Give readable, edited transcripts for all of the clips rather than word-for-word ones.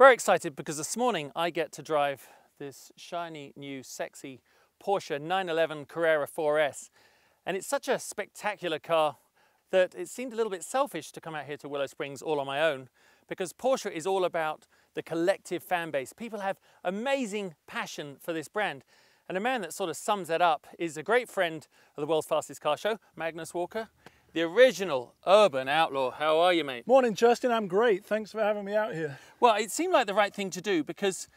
very excited because this morning I get to drive this shiny, new, sexy Porsche 911 Carrera 4S. And it's such a spectacular car that it seemed a little bit selfish to come out here to Willow Springs all on my own, because Porsche is all about the collective fan base. People have amazing passion for this brand. And a man that sort of sums that up is a great friend of the world's fastest car show, Magnus Walker, the original urban outlaw. How are you, mate? Morning, Justin. I'm great. Thanks for having me out here. Well, it seemed like the right thing to do, because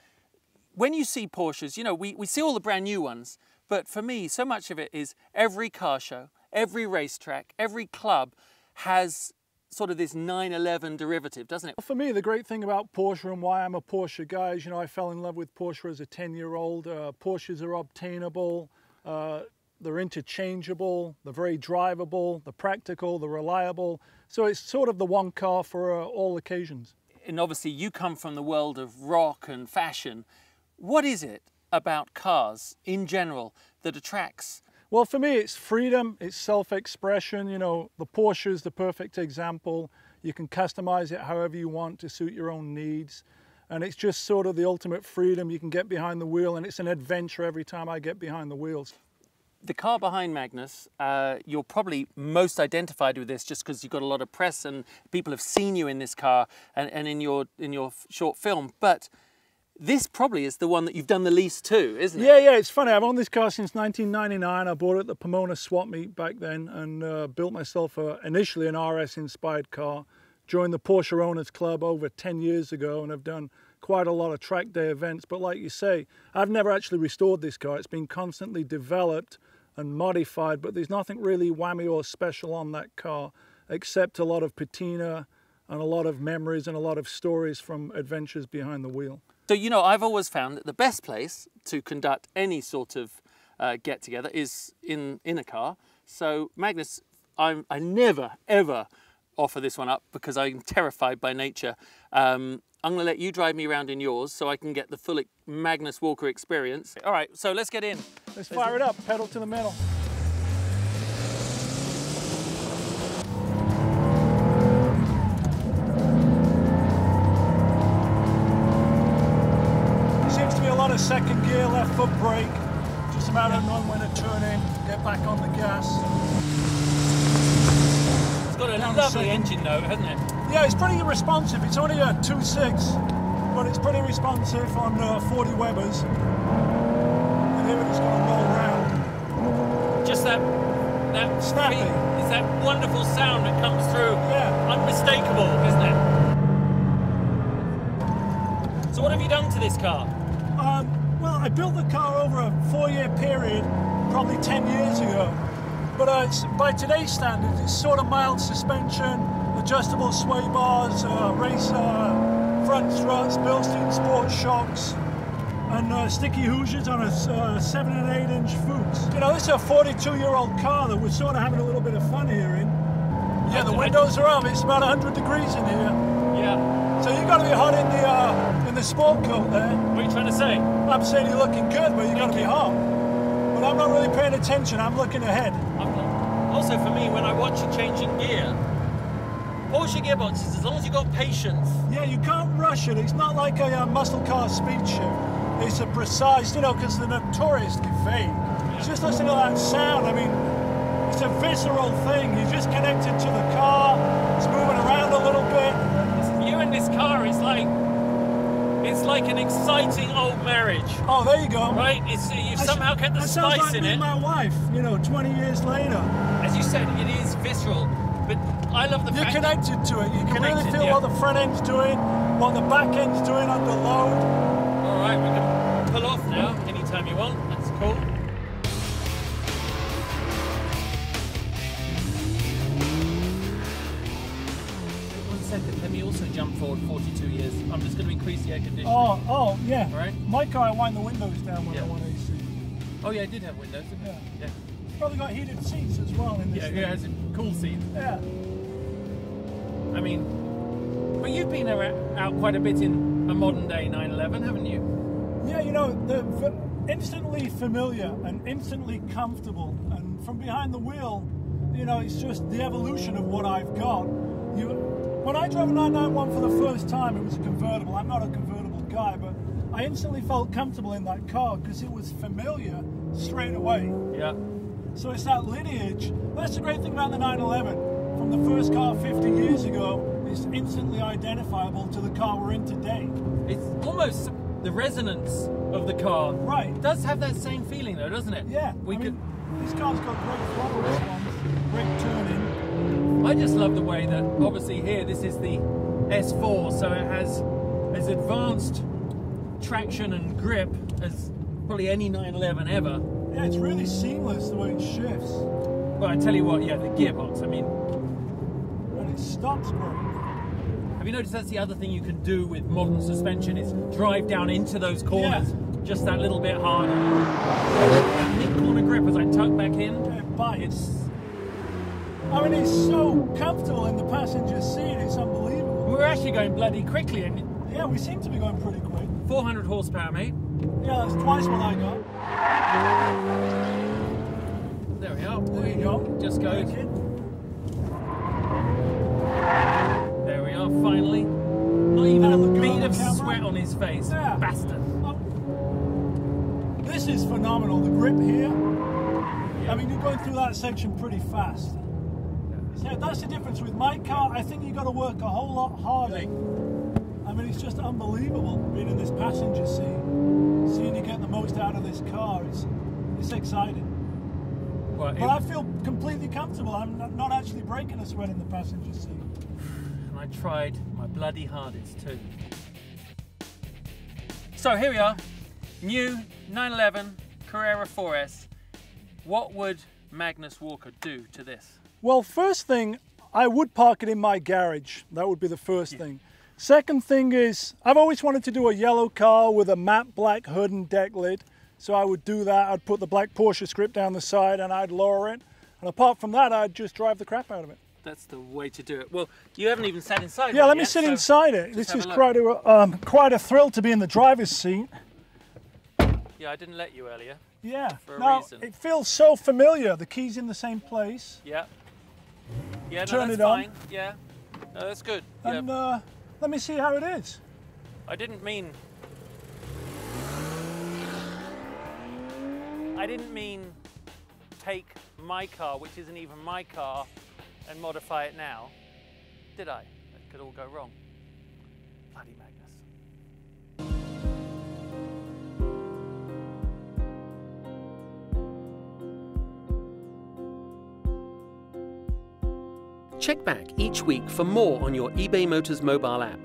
when you see Porsches, you know, we see all the brand new ones, but for me, so much of it is every car show, every racetrack, every club has sort of this 911 derivative, doesn't it? For me, the great thing about Porsche and why I'm a Porsche guy is, you know, I fell in love with Porsche as a 10-year-old. Porsches are obtainable, they're interchangeable, they're very drivable, they're practical, they're reliable. So it's sort of the one car for all occasions. And obviously you come from the world of rock and fashion. What is it about cars in general that attracts? Well, for me, it's freedom, it's self-expression. You know, the Porsche is the perfect example. You can customize it however you want to suit your own needs. And it's just sort of the ultimate freedom. You can get behind the wheel, and it's an adventure every time I get behind the wheels. The car behind Magnus, you're probably most identified with this just because you've got a lot of press and people have seen you in this car and in your short film. But this probably is the one that you've done the least to, isn't it? Yeah, it's funny. I've owned this car since 1999. I bought it at the Pomona swap meet back then and built myself initially an RS-inspired car. Joined the Porsche Owners Club over 10 years ago and have done quite a lot of track day events. But like you say, I've never actually restored this car. It's been constantly developed and modified, but there's nothing really whammy or special on that car except a lot of patina and a lot of memories and a lot of stories from adventures behind the wheel. So, you know, I've always found that the best place to conduct any sort of get-together is in a car. So, Magnus, I never, ever offer this one up because I'm terrified by nature. I'm going to let you drive me around in yours so I can get the full Magnus Walker experience. All right, so let's get in. Let's fire it up, pedal to the metal. Seems to be a lot of second gear, left foot brake. Just a matter of knowing when to turn in, get back on the gas. It's got a lovely engine note, hasn't it? Yeah, it's pretty responsive. It's only a 2.6, but it's pretty responsive on 40 Webers. And here it's going to roll around. Just that snappy. It's that wonderful sound that comes through. Yeah. Unmistakable, isn't it? So what have you done to this car? Well, I built the car over a 4-year period, probably 10 years ago. But by today's standards, it's sort of mild suspension, adjustable sway bars, front struts, Bilstein sport shocks, and sticky Hoosiers on a 7 and 8 inch Fuchs. You know, this is a 42-year-old car that we're sort of having a little bit of fun here in. Yeah, the windows are up. It's about 100 degrees in here. Yeah. So you've got to be hot in the sport coat there. What are you trying to say? I'm saying you're looking good, but you've got to be hot. But I'm not really paying attention. I'm looking ahead. Also, for me, when I watch you changing gear, Porsche gearboxes, as long as you've got patience. Yeah, you can't rush it. It's not like a muscle car speed shift. It's a precise, you know, because they're notoriously vague. Yeah. Just listen to that sound. I mean, it's a visceral thing. You're just connected to the car. It's moving around a little bit. You and this car is like, it's like an exciting old marriage. Oh, there you go. Right? You've somehow kept the spice like in me it. And my wife, you know, 20 years later. As you said, it is visceral, but I love the fact you're connected to it. You can really feel yeah. what the front end's doing, what the back end's doing under load. All right, we can pull off now anytime you want. That's cool. Let me also jump forward 42 years. I'm just going to increase the air conditioning. Oh, yeah. All right. My car, I wind the windows down when I want AC. Oh yeah, it did have windows, didn't it? Yeah. It's probably got heated seats as well in this thing. Yeah, it has a cool seat. Yeah. I mean, but you've been out quite a bit in a modern day 911, haven't you? Yeah, you know, they're instantly familiar and instantly comfortable. And from behind the wheel, you know, it's just the evolution of what I've got. When I drove a 991 for the first time, it was a convertible. I'm not a convertible guy, but I instantly felt comfortable in that car because it was familiar straight away. Yeah. So it's that lineage. That's the great thing about the 911. From the first car 50 years ago, it's instantly identifiable to the car we're in today. It's almost the resonance of the car. Right. It does have that same feeling though, doesn't it? Yeah. This car's got great throttle response, great turning. I just love the way that, obviously here, this is the S4, so it has as advanced traction and grip as probably any 911 ever. Yeah, it's really seamless the way it shifts. Well, I tell you what, yeah, the gearbox, I mean... And it stops great. Have you noticed that's the other thing you can do with modern suspension is drive down into those corners just that little bit harder. That mid-corner grip as I tuck back in, it bites. I mean, it's so comfortable in the passenger seat, it's unbelievable. We're actually going bloody quickly. And yeah, we seem to be going pretty quick. 400 horsepower, mate. Yeah, that's twice what I got. There we are. There you go. Just go. There we are, finally. Not even a bead of sweat on his face. Yeah. Bastard. This is phenomenal. The grip here. I mean, you're going through that section pretty fast. Yeah, that's the difference with my car. I think you've got to work a whole lot harder. I mean, it's just unbelievable being in this passenger seat, seeing you get the most out of this car. It's exciting. Well, but I feel completely comfortable. I'm not actually breaking a sweat in the passenger seat. And I tried my bloody hardest too. So here we are, new 911 Carrera 4S. What would Magnus Walker do to this? Well, first thing, I would park it in my garage. That would be the first thing. Second thing is, I've always wanted to do a yellow car with a matte black hood and deck lid. So I would do that. I'd put the black Porsche script down the side and I'd lower it. And apart from that, I'd just drive the crap out of it. That's the way to do it. Well, you haven't even sat inside. Yeah, let me sit inside it. This is quite a thrill to be in the driver's seat. Yeah, I didn't let you earlier. Yeah. For a reason. It feels so familiar. The key's in the same place. Yeah. Yeah, Turn no, it that's on. fine. Yeah. No, that's good. And let me see how it is. I didn't mean take my car, which isn't even my car, and modify it now, did I? That could all go wrong. Bloody Magnus. Check back each week for more on your eBay Motors mobile app.